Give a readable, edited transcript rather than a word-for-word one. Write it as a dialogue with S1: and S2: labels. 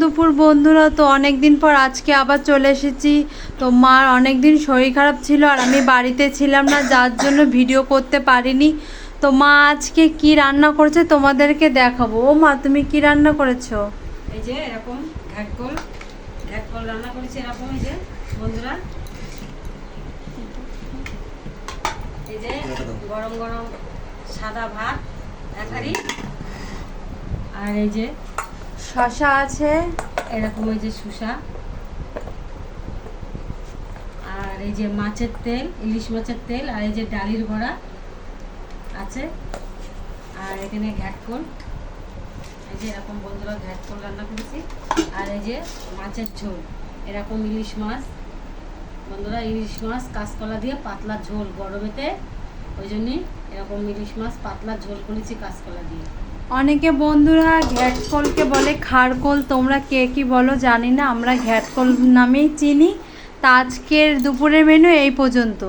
S1: দুপুর বন্ধুরা, তো অনেক দিন পর আজকে আবার চলে এসেছি। তো মার অনেক দিন শরীর খারাপ ছিল আর আমি বাড়িতে ছিলাম না, যার জন্য ভিডিও করতে পারিনি। তো মা আজকে কি রান্না করেছে তোমাদেরকে দেখাবো। ও মা, তুমি কি রান্না করেছো?
S2: এই যে এরকম ঘ্যাটকল রান্না করেছি। এরকম এই যে বন্ধুরা, এই যে গরম গরম সাদা ভাত এক হাঁড়ি, আর এই যে
S1: শশা আছে,
S2: এরকম এই যে শুষা, আর এই যে মাছের তেল, ইলিশ মাছের তেল, আর এই যে ডালির বড়া আছে, আর এখানে ঘ্যাটকল। এই যে এরকম বন্ধুরা ঘ্যাটকল রান্না করেছি, আর এই যে মাছের ঝোল, এরকম ইলিশ মাছ বন্ধুরা, ইলিশ মাছ কাঁচকলা দিয়ে পাতলা ঝোল গরমেতে, ওই জন্যই এরকম ইলিশ মাছ পাতলা ঝোল করেছি কাঁচকলা দিয়ে।
S1: অনেকে বন্ধুরা ঘ্যাটকলকে বলে খারকোল, তোমরা কে কি বলো জানি না, আমরা ঘ্যাটকল নামেই চিনি। তা আজকের দুপুরের মেনু এই পর্যন্ত।